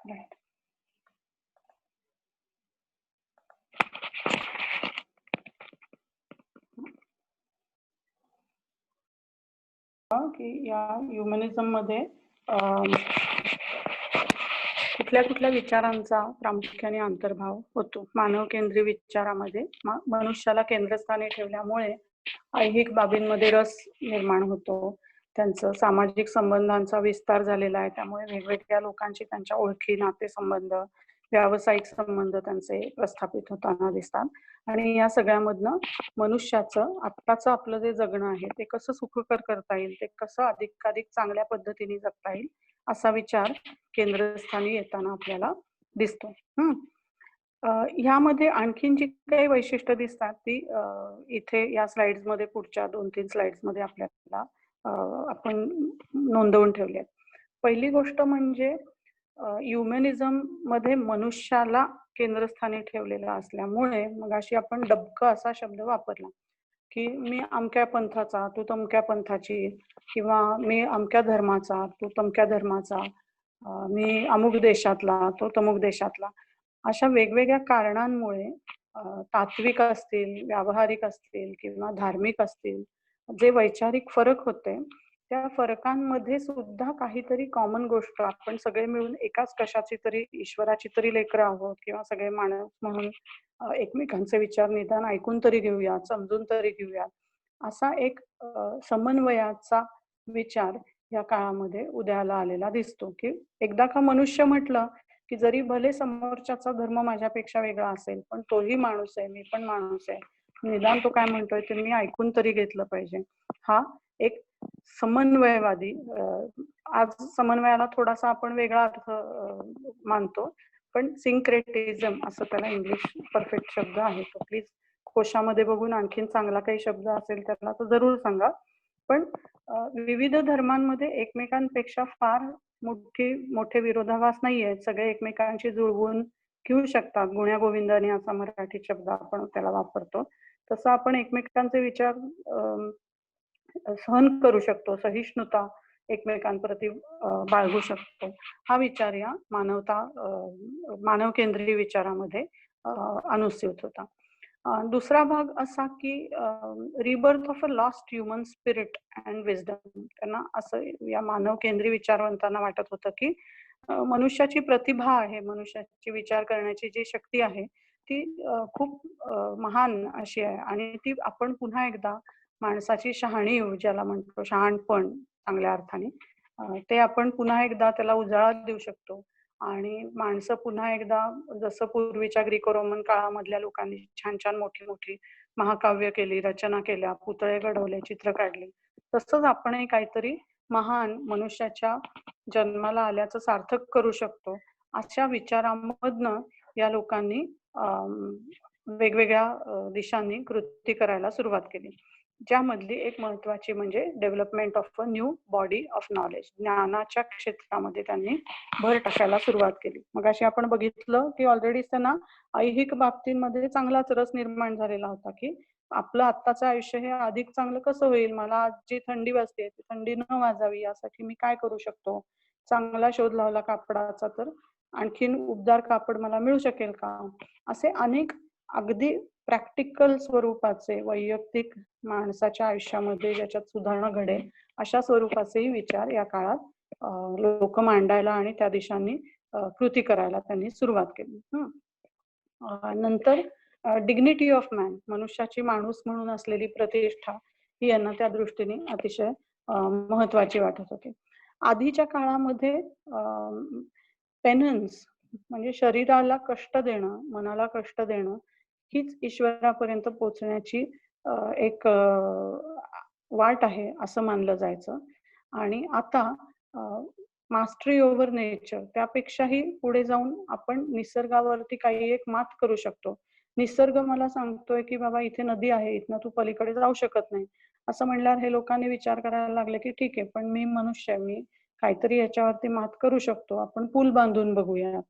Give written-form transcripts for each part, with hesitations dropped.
Right. की या ह्युमनिझम मध्ये कुठल्या कुठल्या विचारांचा प्रामुख्याने अंतर्भाव होतो. मानव केंद्रीय विचारामध्ये मनुष्याला केंद्रस्थानी ठेवल्यामुळे ऐहिक बाबींमध्ये रस निर्माण होतो. त्यांचं सामाजिक संबंधांचा विस्तार झालेला आहे, त्यामुळे वेगवेगळ्या लोकांची त्यांच्या ओळखी, नातेसंबंध, व्यावसायिक संबंध त्यांचे प्रस्थापित होताना दिसतात. आणि या सगळ्यामधनं मनुष्याचं आत्ताचं आपलं जे जगणं आहे ते कसं सुखकर करता येईल, ते कसं अधिकाधिक चांगल्या पद्धतीने जगता येईल असा विचार केंद्रस्थानी येताना आपल्याला दिसतो. ह्यामध्ये आणखीन जी काही वैशिष्ट्य दिसतात ती इथे या स्लाइड्स मध्ये पुढच्या 2-3 स्लाइड्स मध्ये आपल्याला आपण नोंदवून ठेवली आहेत. पहिली गोष्ट म्हणजे ह्युमनिझम मध्ये मनुष्याला केंद्रस्थानी ठेवलेलं असल्यामुळे मगाशी आपण डबकं असा शब्द वापरला की मी अमक्या पंथाचा, तू तमक्या पंथाची, किंवा मी अमक्या धर्माचा, तू तमक्या धर्माचा, मी अमुक देशातला, तो तमुक देशातला. अशा वेगवेगळ्या कारणांमुळे तात्विक असतील, व्यावहारिक असतील किंवा धार्मिक असतील, जे वैचारिक फरक होते त्या फरकांमध्ये सुद्धा काहीतरी कॉमन गोष्ट, आपण सगळे मिळून एकाच कशाची तरी, ईश्वराची तरी लेकरं आहोत किंवा सगळे माणूस म्हणून एकमेकांचे विचार निदान ऐकून तरी घेऊया, समजून तरी घेऊया, असा एक समन्वयाचा विचार या काळामध्ये उदयाला आलेला दिसतो. की एकदा का मनुष्य म्हटलं की जरी भले समोरच्याचा धर्म माझ्यापेक्षा वेगळा असेल पण तोही माणूस आहे, मी पण माणूस आहे, निदान तो काय म्हणतोय ते मी ऐकून तरी घेतलं पाहिजे, हा एक समन्वयवादी, आज समन्वयाला थोडासा आपण वेगळा अर्थ मानतो, पण सिंक्रेटिझम असं त्याला इंग्लिश परफेक्ट शब्द आहे. तो प्लीज कोशामध्ये बघून आणखीन चांगला काही शब्द असेल त्याला तर जरूर सांगा. पण विविध धर्मांमध्ये एकमेकांपेक्षा फार मोठे विरोधाभास नाही आहेत, सगळे एकमेकांशी जुळवून घेऊ शकतात. गुण्या गोविंदाने असा मराठी शब्द आपण त्याला वापरतो, तसं आपण एकमेकांचे विचार सहन करू शकतो, सहिष्णुता एकमेकांप्रती बाळगू शकतो. हा विचार या मानव केंद्रीय विचारामध्ये अनुस्यूत होता. दुसरा भाग असा की rebirth of a lost human spirit and wisdom. त्यांना असं या मानव केंद्रीय विचारवंतांना वाटत होतं की मनुष्याची प्रतिभा आहे, मनुष्याची विचार करण्याची जी शक्ती आहे ती खूप महान अशी आहे आणि ती आपण पुन्हा एकदा माणसाची शहाणीव ज्याला म्हणतो, शहाणपण चांगल्या अर्थाने, ते आपण पुन्हा एकदा त्याला उजाळा देऊ शकतो आणि माणसं पुन्हा एकदा जसं पूर्वीच्या ग्रीको रोमन काळामधल्या लोकांनी छान छान मोठी मोठी महाकाव्य केली, रचना केल्या, पुतळे घडवले, चित्र काढली, तसंच आपणही काहीतरी महान मनुष्याच्या जन्माला आल्याचं सार्थक करू शकतो अशा विचारांमधनं या लोकांनी वेगवेगळ्या दिशांनी कृती करायला सुरुवात केली. ज्यामधली एक महत्वाची म्हणजे development of a new body of knowledge. ज्ञानाच्या क्षेत्रामध्ये त्यांनी भर टाकायला सुरुवात केली. मगाशी आपण बघितलं की ऑलरेडी त्यांना ऐहिक बाबतींमध्ये चांगलाच रस निर्माण झालेला होता की आपलं आत्ताचं आयुष्य हे अधिक चांगलं कसं होईल, मला आज जी थंडी वाजते ती थंडी न वाजावी यासाठी मी काय करू शकतो, चांगला शोध लावला कापडाचा तर आणखीन उबदार कापड मला मिळू शकेल का, असे अनेक अगदी प्रॅक्टिकल स्वरूपाचे वैयक्तिक माणसाच्या आयुष्यामध्ये ज्याच्यात सुधारणा घडेल अशा स्वरूपाचेही विचार या काळात लोक मांडायला आणि त्या दिशांनी कृती करायला त्यांनी सुरुवात केली. नंतर डिग्निटी ऑफ मॅन, मनुष्याची माणूस म्हणून असलेली प्रतिष्ठा ही यांना त्या दृष्टीने अतिशय महत्वाची वाटत होती. आधीच्या काळामध्ये पेनन्स म्हणजे शरीराला कष्ट देणं, मनाला कष्ट देणं हीच ईश्वरापर्यंत पोहोचण्याची एक वाट आहे असं मानलं जायचं. आणि आता मास्टरी ओव्हर नेचर त्यापेक्षाही पुढे जाऊन आपण निसर्गावरती काही एक मात करू शकतो. निसर्ग मला सांगतोय की बाबा इथे नदी आहे, इथनं तू पलीकडे जाऊ शकत नाही, असं म्हणल्यावर हे लोकांनी विचार करायला लागले की ठीक आहे, पण मी मनुष्य आहे, मी काहीतरी याच्यावरती मात करू शकतो, आपण पूल बांधून बघूया.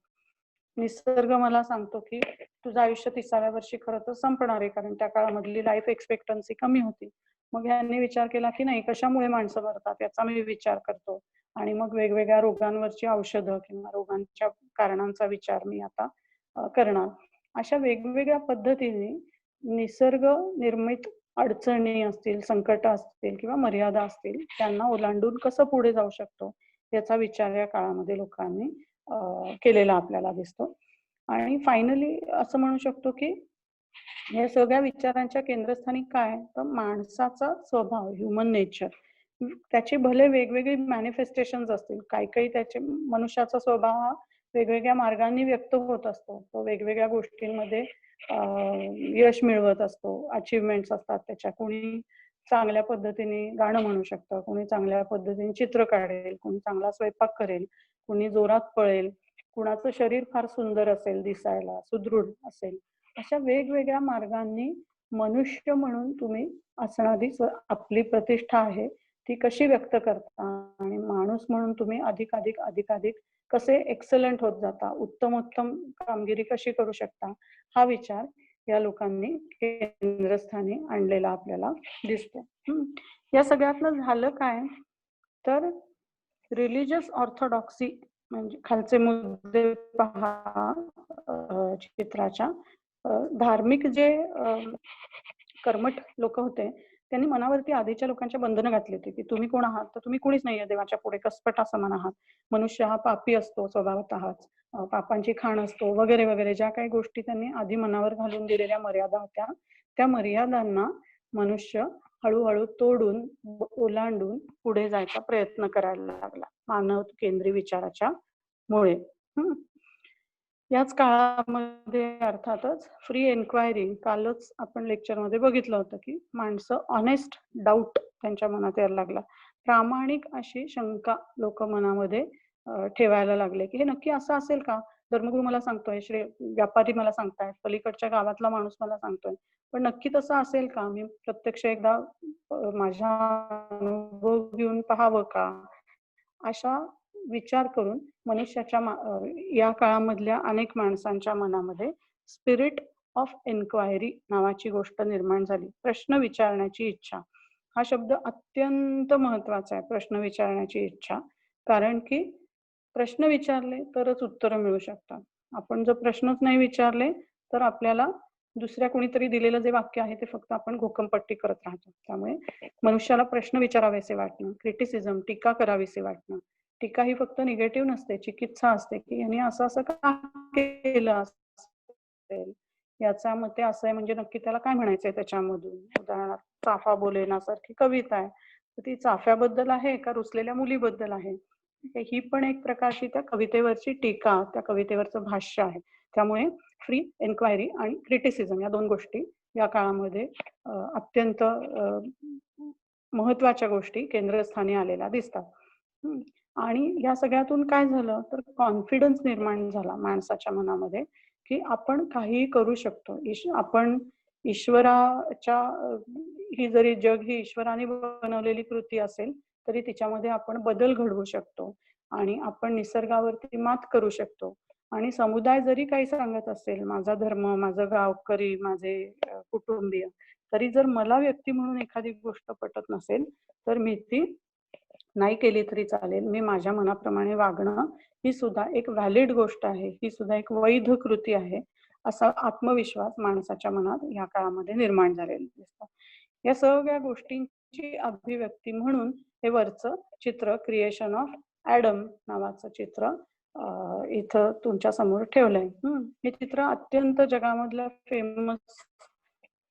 निसर्ग मला सांगतो की तुझं आयुष्य 30व्या वर्षी खरं तर संपणार आहे, कारण त्या काळामधली लाईफ एक्सपेक्टन्सी कमी होती, मग ह्यांनी विचार केला की नाही, कशामुळे माणसं मरतात याचा मी विचार करतो आणि मग वेगवेगळ्या रोगांवरची औषधं किंवा रोगांच्या कारणांचा विचार मी आता करणार. अशा वेगवेगळ्या पद्धतीने निसर्ग निर्मित अडचणी असतील, संकट असतील किंवा मर्यादा असतील, त्यांना ओलांडून कसं पुढे जाऊ शकतो याचा विचार या काळामध्ये लोकांनी केलेला आपल्याला दिसतो. आणि फायनली असं म्हणू शकतो की या सगळ्या विचारांच्या केंद्रस्थानी काय, तर माणसाचा स्वभाव, ह्युमन नेचर. त्याचे भले वेगवेगळे मॅनिफेस्टेशन्स असतील, काही त्याचे मनुष्याचा स्वभाव हा वेगवेगळ्या मार्गांनी व्यक्त होत असतो. तो वेगवेगळ्या गोष्टींमध्ये यश मिळवत असतो, अचीवमेंट्स असतात त्याच्या. कोणी चांगल्या पद्धतीने गाणं म्हणू शकतं, कोणी चांगल्या पद्धतीने चित्र काढेल, कोणी चांगला स्वयंपाक करेल, कोणी जोरात पळेल, कुणाचं शरीर फार सुंदर असेल दिसायला, सुदृढ असेल. अशा वेगवेगळ्या मार्गांनी मनुष्य म्हणून तुम्ही असणारी आपली प्रतिष्ठा आहे ती कशी व्यक्त करता आणि माणूस म्हणून तुम्ही अधिकाधिक कसे एक्सलंट होत जाता, उत्तमोत्तम कामगिरी कशी करू शकता, हा विचार या लोकांनी केंद्रस्थानी आणलेला आपल्याला दिसतो. या सगळ्यातलं झालं काय, तर रिलिजियस ऑर्थोडॉक्सी म्हणजे खालचे मुद्दे पहा चित्राच्या. धार्मिक जे कर्मठ लोक होते त्यांनी मनावरती आधीच्या लोकांच्या बंधनं घातली होती की तुम्ही कोण आहात, तर तुम्ही कोणीच नाहीये देवाच्या पुढे, कसपटा समान आहात, मनुष्य हा पापी असतो स्वभावतःच, पापांची खाण असतो वगैरे वगैरे. ज्या काही गोष्टी त्यांनी आधी मनावर घालून दिलेल्या मर्यादा होत्या, त्या मर्यादांना मनुष्य हळूहळू तोडून ओलांडून पुढे जायचा प्रयत्न करायला लागला मानव केंद्रीय विचाराच्या मुळे. याच काळामध्ये अर्थातच फ्री एन्क्वायरी, कालच आपण लेक्चरमध्ये बघितलं होतं की माणसं ऑनेस्ट डाऊट त्यांच्या मनात यायला लागला, प्रामाणिक अशी शंका लोक मनामध्ये ठेवायला लागले की हे नक्की असं असेल का. धर्मगुरू मला सांगतोय, श्री व्यापारी मला सांगतायत, पलीकडच्या गावातला माणूस मला सांगतोय, पण नक्की तसं असेल का, मी प्रत्यक्ष एकदा माझा अनुभव घेऊन पाहावं का. अशा विचार करून मनुष्याच्या या काळामधल्या अनेक माणसांच्या मनामध्ये स्पिरिट ऑफ एन्क्वायरी नावाची गोष्ट निर्माण झाली. प्रश्न विचारण्याची इच्छा हा शब्द अत्यंत महत्वाचा आहे, प्रश्न विचारण्याची इच्छा. कारण की प्रश्न विचारले तरच उत्तरं मिळू शकतात. आपण जर प्रश्नच नाही विचारले तर आपल्याला दुसऱ्या कोणीतरी दिलेलं जे वाक्य आहे ते फक्त आपण घोकंपट्टी करत राहतो. त्यामुळे मनुष्याला प्रश्न विचारावेसे वाटणं, क्रिटिसिझम, टीका करावीसे वाटणं. टीका ही फक्त निगेटिव्ह नसते, चिकित्सा असते की यांनी असं असं का केलं असेल, याचा मते असं आहे म्हणजे नक्की त्याला काय म्हणायचंय त्याच्यामधून. उदाहरणार्थ चाफा बोलेना सारखी कविता आहे, तर ती चाफ्याबद्दल आहे का रुसलेल्या मुलीबद्दल आहे. ही पण एक प्रकारची त्या कवितेवरची टीका, त्या कवितेवरचं भाष्य आहे. त्यामुळे फ्री एन्क्वायरी आणि क्रिटिसिझम या दोन गोष्टी या काळामध्ये अत्यंत महत्वाच्या गोष्टी केंद्रस्थानी आलेल्या दिसतात. आणि या सगळ्यातून काय झालं, तर कॉन्फिडन्स निर्माण झाला माणसाच्या मनामध्ये की आपण काहीही करू शकतो. आपण ईश्वराच्या ही जरी जग ही ईश्वराने बनवलेली कृती असेल तरी तिच्यामध्ये आपण बदल घडवू शकतो आणि आपण निसर्गावरती मात करू शकतो. आणि समुदाय जरी काही सांगत असेल, माझा धर्म, माझं गावकरी, माझे कुटुंबीय, तरी जर मला व्यक्ती म्हणून एखादी गोष्ट पटत नसेल तर मी ती नाही केली तरी चालेल. मी माझ्या मनाप्रमाणे वागणं ही सुद्धा एक व्हॅलिड गोष्ट आहे, ही सुद्धा एक वैध कृती आहे, असा आत्मविश्वास माणसाच्या मनात या काळामध्ये निर्माण झालेला दिसतो. या सगळ्या गोष्टींची अभिव्यक्ती म्हणून हे वरचं चित्र, क्रिएशन ऑफ ॲडम नावाचं चित्र इथं तुमच्या समोर ठेवलंय. हे चित्र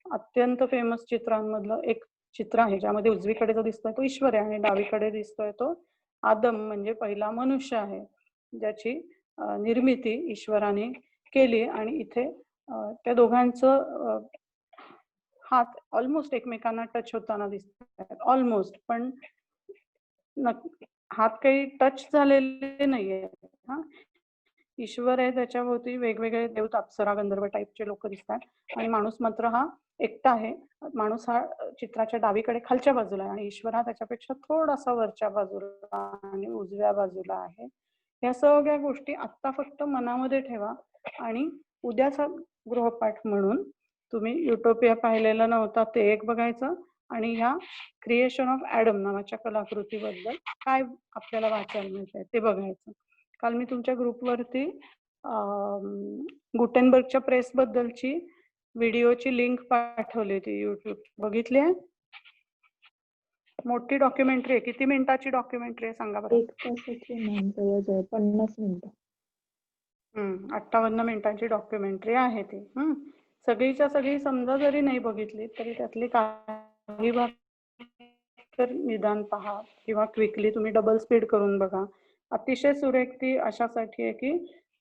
अत्यंत फेमस चित्रांमधलं एक चित्र आहे, ज्यामध्ये उजवीकडे जो दिसतोय तो ईश्वर आहे आणि डावीकडे दिसतोय तो आदम म्हणजे पहिला मनुष्य आहे, ज्याची निर्मिती ईश्वराने केली. आणि इथे त्या दोघांचं हात ऑलमोस्ट एकमेकांना टच होताना दिसतात, ऑलमोस्ट, पण हात काही टच झालेले नाहीये. ईश्वर आहे, त्याच्याभोवती वेगवेगळे देवता, अप्सरा, गंधर्व टाईपचे लोक दिसतात आणि माणूस मात्र हा एकटा आहे. माणूस हा चित्राच्या डावीकडे खालच्या बाजूला आहे आणि ईश्वर हा त्याच्यापेक्षा थोडासा वरच्या बाजूला आणि उजव्या बाजूला आहे. या सगळ्या गोष्टी आत्ता फक्त मनामध्ये ठेवा आणि उद्याचा गृहपाठ म्हणून तुम्ही युटोपिया पाहिलेलं नव्हता ते एक बघायचं आणि ह्या क्रिएशन ऑफ ॲडम नावाच्या कलाकृतीबद्दल काय आपल्याला वाचायला मिळतंय ते बघायचं. काल मी तुमच्या ग्रुपवरती गुटेनबर्गच्या प्रेस बद्दलची व्हिडिओची लिंक पाठवली होती युट्यूब, बघितली आहे? मोठी डॉक्युमेंटरी आहे. किती मिनिटाची डॉक्युमेंटरी आहे सांगा बरं? 1 तासाची मॅम, जवळजवळ 50 मिनिटं. 58 मिनिटांची डॉक्युमेंटरी आहे ती. सगळीच्या सगळी समजा जरी नाही बघितली तरी त्यातली काही भाग तर निदान पहा किंवा क्विकली तुम्ही डबल स्पीड करून बघा. अतिशय सुरेख ती अशासाठी आहे की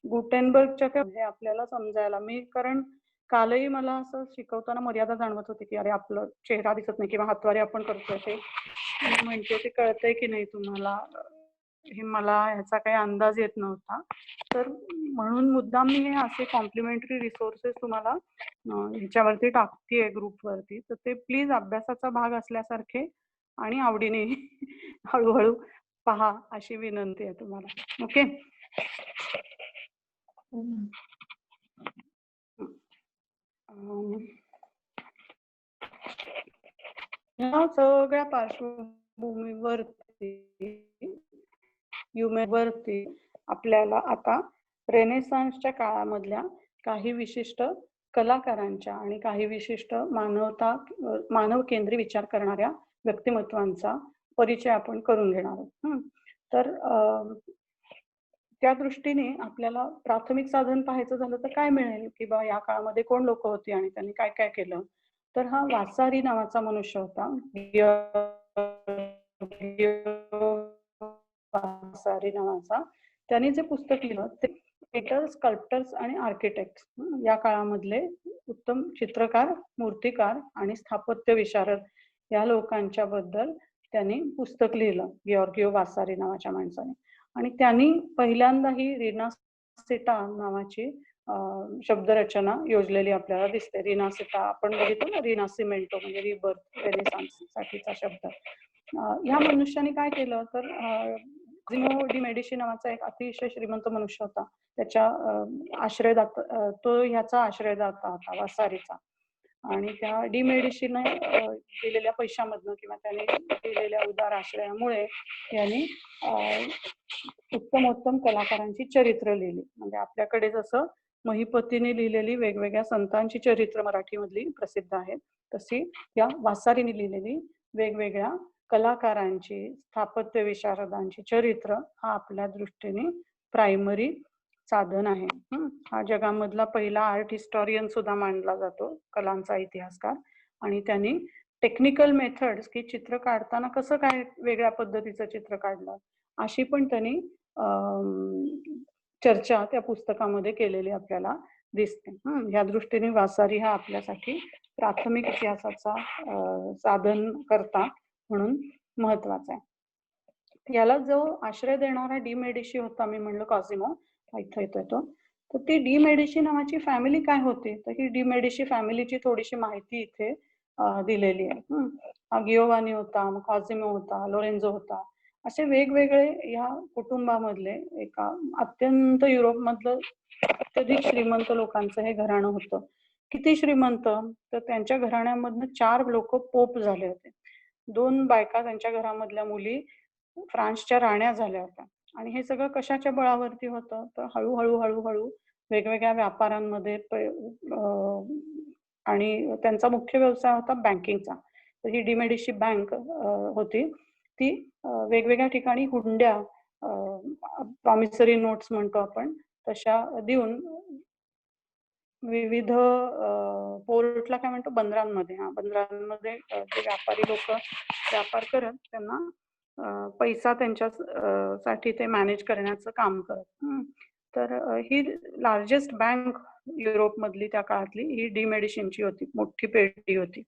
गुटेनबर्गच्या म्हणजे आपल्याला समजायला, मी कारण कालही मला असं शिकवताना मर्यादा जाणवत होती की अरे आपलं चेहरा दिसत नाही किंवा हातवारे आपण करतोय ते म्हणजे ते कळतंय की नाही तुम्हाला, हे मला ह्याचा काही अंदाज येत नव्हता. तर म्हणून मुद्दाम मी हे असे कॉम्प्लिमेंटरी रिसोर्सेस तुम्हाला ह्याच्यावरती टाकतेय ग्रुपवरती, तर ते प्लीज अभ्यासाचा भाग असल्यासारखे आणि आवडीने हळूहळू पहा अशी विनंती आहे तुम्हाला. ओके. ह्या सगळ्या पार्श्वभूमीवरती आपल्याला आता रेनेसान्सच्या काळामधल्या काही विशिष्ट कलाकारांच्या आणि काही विशिष्ट मानव केंद्री विचार करणाऱ्या व्यक्तिमत्वांचा परिचय आपण करून घेणार आहोत. तर त्या दृष्टीने आपल्याला प्राथमिक साधन पाहायचं झालं तर काय मिळेल की बा या काळामध्ये कोण लोक होती आणि त्यांनी काय काय केलं. तर हा वासारी नावाचा मनुष्य होता, वासारी नावाचा. त्यांनी जे पुस्तक लिहिलं ते पेंटर्स, स्कल्प्टर्स आणि आर्किटेक्ट या काळामधले उत्तम चित्रकार, मूर्तिकार आणि स्थापत्य विशारद या लोकांच्या बद्दल त्यांनी पुस्तक लिहिलं, गिऑर्गिओ वासारी नावाच्या माणसाने. आणि त्यांनी पहिल्यांदा ही रिनासिटा नावाची शब्दरचना योजलेली आपल्याला दिसते. रिनासिटा आपण बघितलं ना, रिनासिमेंटो म्हणजे रिबर्थ, रेनेसान्स साठीचा शब्द. ह्या मनुष्याने काय केलं तर क्वासिमो डी मेडिसी नावाचा एक अतिशय श्रीमंत मनुष्य होता. त्याच्या आश्रयदाता तो ह्याचा आश्रयदाता होता वासारीचा. आणि त्या डी मेडिसीने दिलेल्या पैशामधनं किंवा त्याने दिलेल्या उदार आश्रयामुळे यांनी उत्तम कलाकारांची चरित्र लिहिली. म्हणजे आपल्याकडे जसं महिपतीने लिहिलेली वेगवेगळ्या संतांची चरित्र मराठीमधली प्रसिद्ध आहेत, तशी या वासारीने लिहिलेली वेगवेगळ्या कलाकारांची, स्थापत्य विशारदांची चरित्र हा आपल्या दृष्टीने प्रायमरी साधन आहे. हा जगामधला पहिला आर्ट हिस्टॉरियन सुद्धा मानला जातो, कलांचा इतिहासकार. आणि त्यांनी टेक्निकल मेथड्स की चित्र काढताना कसं काय वेगळ्या पद्धतीचं चित्र काढलं अशी पण त्यांनी चर्चा त्या पुस्तकामध्ये केलेली आपल्याला दिसते. या दृष्टीने वासारी हा आपल्यासाठी प्राथमिक इतिहासाचा साधन करता म्हणून महत्वाचा आहे. याला जो आश्रय देणारा डी मेडिसी होता, मी म्हणलं क्वासिमो, इथं येतोय तो. तर ती डी मेडिसी नावाची फॅमिली काय होती, तर ही डी मेडिसी फॅमिलीची थोडीशी माहिती इथे दिलेली आहे. गिओवानी होता, क्वासिमो होता, लोरेन्झो होता, असे वेगवेगळे या कुटुंबामधले एका अत्यंत युरोपमधलं अत्यधिक श्रीमंत लोकांचं हे घराणं होतं. किती श्रीमंत, तर त्यांच्या घराण्यामधनं 4 लोक पोप झाले होते. 2 बायका त्यांच्या घरामधल्या मुली फ्रान्सच्या राण्या झाल्या होत्या. आणि हे सगळं कशाच्या बळावरती होतं, तर हळूहळू वेगवेगळ्या व्यापारांमध्ये आणि त्यांचा मुख्य व्यवसाय होता बँकिंगचा. तर ही डी मेडिसी बँक होती, ती वेगवेगळ्या ठिकाणी हुंड्या, प्रॉमिसरी नोट्स म्हणतो आपण, तशा देऊन विविध पोर्टला काय म्हणतो, बंदरांमध्ये बंदरांमध्ये जे व्यापारी लोक व्यापार करत त्यांना पैसा त्यांच्या साठी ते मॅनेज करण्याचं काम करत. तर ही लार्जेस्ट बँक युरोपमधली त्या काळातली ही डी मेडिसीनची होती, मोठी पेटी होती.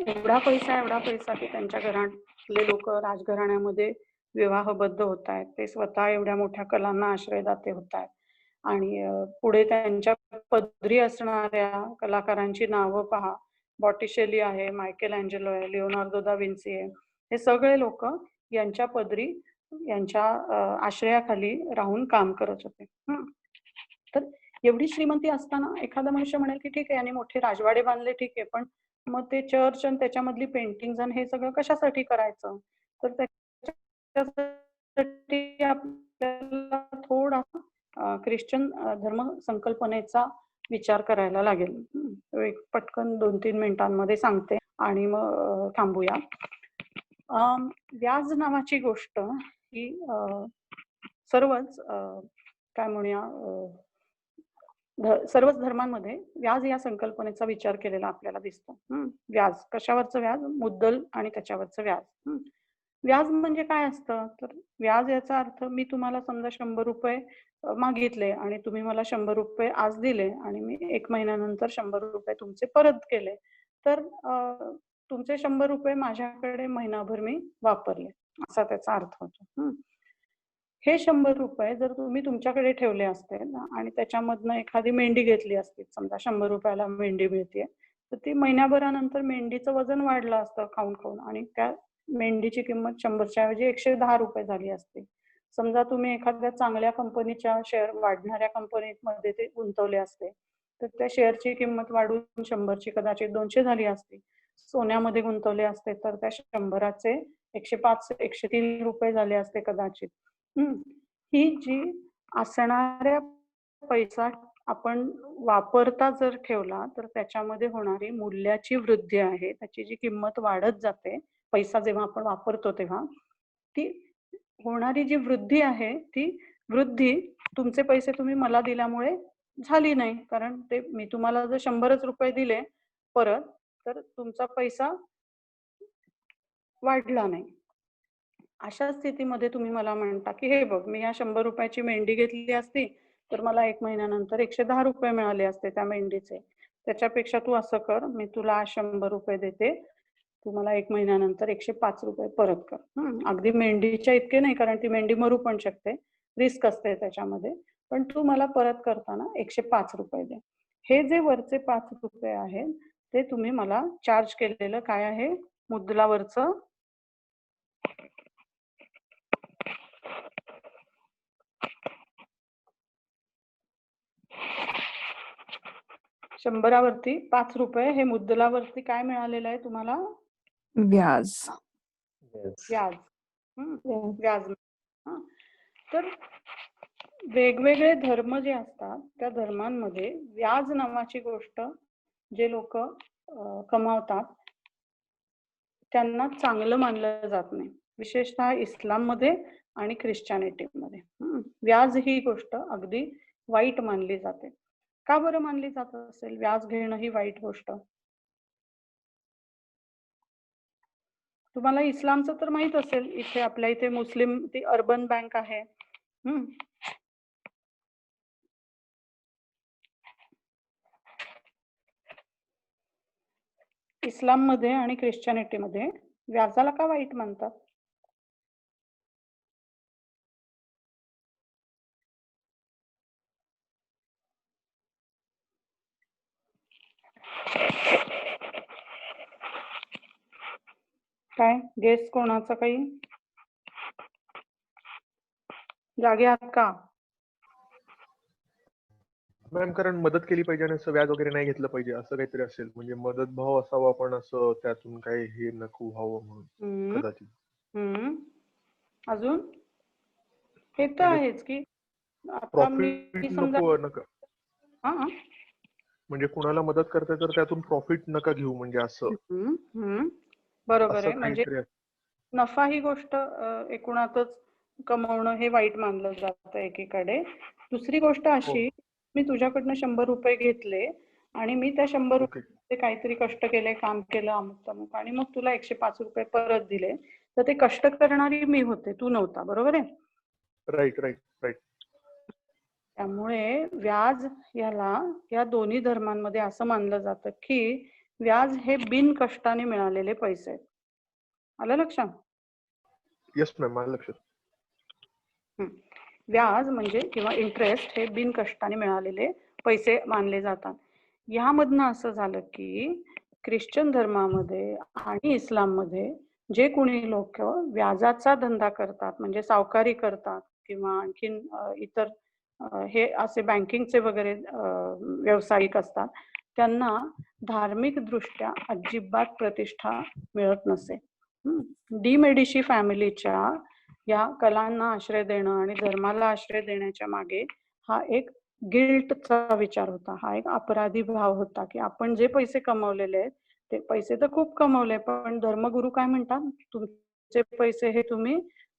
एवढा पैसा की त्यांच्या घरातले लोक राजघराण्यामध्ये विवाहबद्ध होत आहेत, ते स्वतः एवढ्या मोठ्या कलांना आश्रयदाते होत आहेत. आणि पुढे त्यांच्या पदरी असणाऱ्या कलाकारांची नावं पहा, बॉटिशेली आहे, मायकेल अँजेलो आहे, लिओनार्दो दा विन्सी आहे. हे सगळे लोक यांच्या पदरी, यांच्या आश्रयाखाली राहून काम करत होते. तर एवढी श्रीमंती असताना एखादा मनुष्य म्हणेल की ठीक आहे आणि मोठे राजवाडे बांधले, ठीक आहे, पण मग ते चर्च आणि त्याच्यामधली पेंटिंग आणि हे सगळं कशासाठी करायचं? तर त्याच्यासाठी आपल्याला थोडासा ख्रिश्चन धर्म संकल्पनेचा विचार करायला लागेल. एक पटकन 2-3 मिनिटांमध्ये सांगते आणि मग थांबूया. व्याज नावाची गोष्ट ही सर्वच काय म्हणूया सर्वच धर्मांमध्ये व्याज या संकल्पनेचा विचार केलेला आपल्याला दिसतो. व्याज कशावरचं व्याज? मुद्दल आणि त्याच्यावरचं व्याज. व्याज म्हणजे काय असतं? तर व्याज याचा अर्थ मी तुम्हाला समजा 100 रुपये मागितले आणि तुम्ही मला 100 रुपये आज दिले आणि मी 1 महिन्यानंतर 100 रुपये तुमचे परत केले, तर तुमचे 100 रुपये माझ्याकडे महिनाभर मी वापरले, असा त्याचा अर्थ होतो. हे 100 रुपये जर तुम्ही तुमच्याकडे ठेवले असते आणि त्याच्यामधनं एखादी मेंढी घेतली असती, समजा 100 रुपयाला मेंढी मिळते, तर ती महिन्याभरानंतर मेंढीचं वजन वाढलं असतं खाऊन खाऊन आणि त्या मेंढीची किंमत 100च्या ऐवजी 110 रुपये झाली असते. समजा तुम्ही एखाद्या चांगल्या कंपनीच्या शेअर वाढणाऱ्या कंपनीमध्ये ते गुंतवले असते, तर त्या शेअरची किंमत वाढून 100ची कदाचित 200 झाली असती. सोन्यामध्ये गुंतवले असते तर त्या 100चे 105-103 रुपये झाले असते कदाचित. ही जी असणाऱ्या पैसा आपण वापरता जर ठेवला तर त्याच्यामध्ये होणारी मूल्याची वृद्धी आहे, त्याची जी किंमत वाढत जाते पैसा जेव्हा आपण वापरतो तेव्हा, ती होणारी जी वृद्धी आहे ती वृद्धी तुमचे पैसे तुम्ही मला दिल्यामुळे झाली नाही, कारण ते मी तुम्हाला जर 100च रुपये दिले परत, तर तुमचा पैसा वाढला नाही. अशा स्थितीमध्ये तुम्ही मला म्हणता की हे बघ, मी या 100 रुपयाची मेंढी घेतली असती तर मला 1 महिन्यानंतर 110 रुपये मिळाले असते त्या मेंढीचे. त्याच्यापेक्षा तू असं कर, मी तुला आज 100 रुपये देते, तू मला 1 महिन्यानंतर 105 रुपये परत कर. अगदी मेंढीच्या इतके नाही, कारण ती मेंढी मरू पण शकते, रिस्क असते त्याच्यामध्ये, पण तू मला परत करताना 105 रुपये दे. हे जे वरचे 5 रुपये आहेत ते तुम्ही मला चार्ज केलेलं काय आहे? मुद्दलावरचं 100वरती 5 रुपये हे मुद्दलावरती काय मिळालेलं आहे तुम्हाला? व्याज. व्याज. व्याज. तर वेगवेगळे धर्म जे असतात त्या धर्मांमध्ये व्याज नावाची गोष्ट जे लोक कमावतात त्यांना चांगलं मानलं जात नाही, विशेषतः इस्लाममध्ये आणि ख्रिश्चॅनिटीमध्ये. व्याज ही गोष्ट अगदी वाईट मानली जाते. का बरं मानली जात असेल व्याज घेणं ही वाईट गोष्ट? तुम्हाला इस्लामचं तर माहित असेल, इथे आपल्या इथे मुस्लिम ती अर्बन बँक आहे. इस्लाममध्ये आणि ख्रिश्चॅनिटीमध्ये व्याजाला का वाईट मानतात? काय गेस कोणाचा? काही जागे आहात का? मॅम, कारण मदत केली पाहिजे आणि असं व्याज वगैरे नाही घेतलं पाहिजे असं काहीतरी असेल, म्हणजे मदत भाव असावा पण असं त्यातून काही हे नको व्हावं म्हणून कदाचित. अजून हे तर आहेच की आता मी समजा म्हणजे कुणाला मदत करते तर त्यातून प्रॉफिट नका घेऊ, म्हणजे असं. बरोबर आहे. म्हणजे नफा ही गोष्ट एकूणातच कमवणं हे वाईट मानलं जातं एकीकडे. दुसरी गोष्ट अशी, मी तुझ्याकडनं 100 रुपये घेतले आणि मी त्या 100 रुपये काहीतरी कष्ट केले, काम केलं अमुक तमुक आणि मग तुला 105 रुपये परत दिले, तर ते कष्ट करणारी मी होते, तू नव्हता. बरोबर आहे? Right right right. त्यामुळे व्याज याला या दोन्ही धर्मांमध्ये असं मानलं जातं की व्याज हे बिन कष्टाने मिळालेले पैसे आहेत. आलं लक्षात? येस मॅम, आलं लक्षात. व्याज म्हणजे किंवा इंटरेस्ट हे बिन कष्टाने मिळालेले पैसे मानले जातात. यामधनं असं झालं की ख्रिश्चन धर्मामध्ये आणि इस्लाममध्ये जे कोणी लोक व्याजाचा धंदा करतात, म्हणजे सावकारी करतात किंवा आणखीन इतर हे असे बँकिंगचे वगैरे व्यावसायिक असतात, त्यांना धार्मिक दृष्ट्या अजिबात प्रतिष्ठा मिळत नसे. डी मेडिशी फॅमिलीच्या या कलांना आश्रय देणं आणि धर्माला आश्रय देण्याच्या मागे हा एक गिल्टचा विचार होता, हा एक अपराधी भाव होता, की आपण जे पैसे कमवलेले आहेत ते पैसे तर खूप कमवले, पण धर्मगुरू काय म्हणतात, तुमचे पैसे हे तुम्ही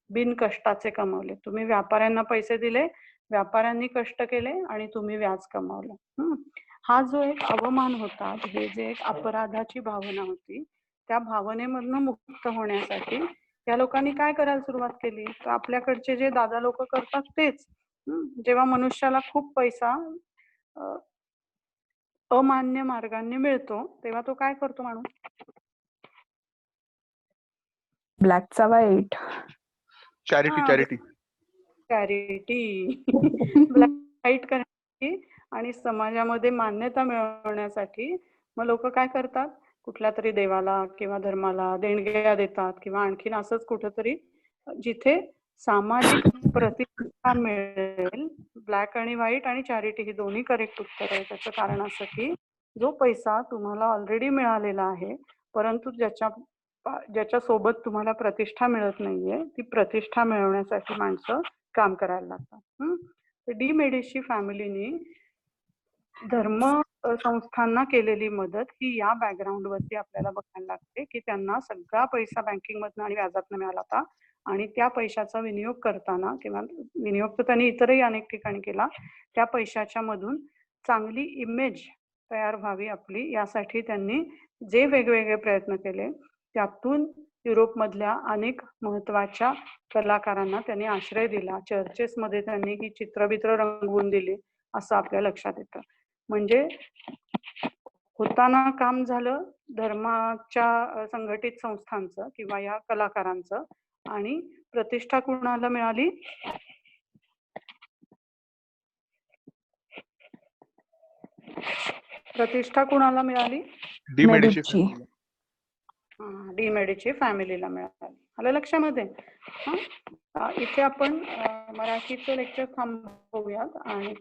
बिनकष्टाचे कमवले, तुम्ही व्यापाऱ्यांना पैसे दिले, व्यापाऱ्यांनी कष्ट केले आणि तुम्ही व्याज कमावलं. हा जो एक अवमान होता, हे जे एक अपराधाची भावना होती, त्या भावनेमधनं मुक्त होण्यासाठी या लोकांनी काय करायला सुरुवात केली, तर आपल्याकडचे जे दादा लोक करतात तेच. जेव्हा मनुष्याला खूप पैसा अमान्य मार्गाने मिळतो, तेव्हा तो काय करतो माणूस? ब्लॅकचा वाईट. चॅरिटी ब्लॅक करण्यासाठी आणि समाजामध्ये मान्यता मिळवण्यासाठी मग लोक काय करतात, कुठल्या तरी देवाला किंवा धर्माला देणग्या देतात, किंवा आणखीन असंच कुठंतरी जिथे सामाजिक प्रतिष्ठा मिळेल. ब्लॅक आणि व्हाईट आणि चॅरिटी ही दोन्ही करेक्ट उत्तर आहे. त्याचं कारण असं की जो पैसा तुम्हाला ऑलरेडी मिळालेला आहे, परंतु ज्याच्या सोबत तुम्हाला प्रतिष्ठा मिळत नाहीये, ती प्रतिष्ठा मिळवण्यासाठी माणसं काम करायला लागतात. डी मेडिशी फॅमिलीनी धर्म संस्थांना केलेली मदत ही या बॅकग्राऊंड वरती आपल्याला बघायला लागते, की त्यांना सगळा पैसा बँकिंग मधनं आणि व्याजातनं मिळाला होता, आणि त्या पैशाचा विनियोग करताना, किंवा विनियोग तर त्यांनी इतरही अनेक ठिकाणी केला, त्या पैशाच्या मधून चांगली इमेज तयार व्हावी आपली, यासाठी त्यांनी जे वेगवेगळे प्रयत्न केले, त्यातून युरोपमधल्या अनेक महत्वाच्या कलाकारांना त्यांनी आश्रय दिला. चर्चेसमध्ये त्यांनी ही चित्रबित्र रंगवून दिली, असं आपल्या लक्षात येतं. म्हणजे होताना काम झालं धर्माच्या संघटित संस्थांचं किंवा या कलाकारांचं, आणि प्रतिष्ठा कुणाला मिळाली? प्रतिष्ठा कुणाला मिळाली? D Medici Medici. D Medici फॅमिलीला मिळाली. आलं लक्षामध्ये? इथे आपण मराठीचं लेक्चर थांबवूयात आणि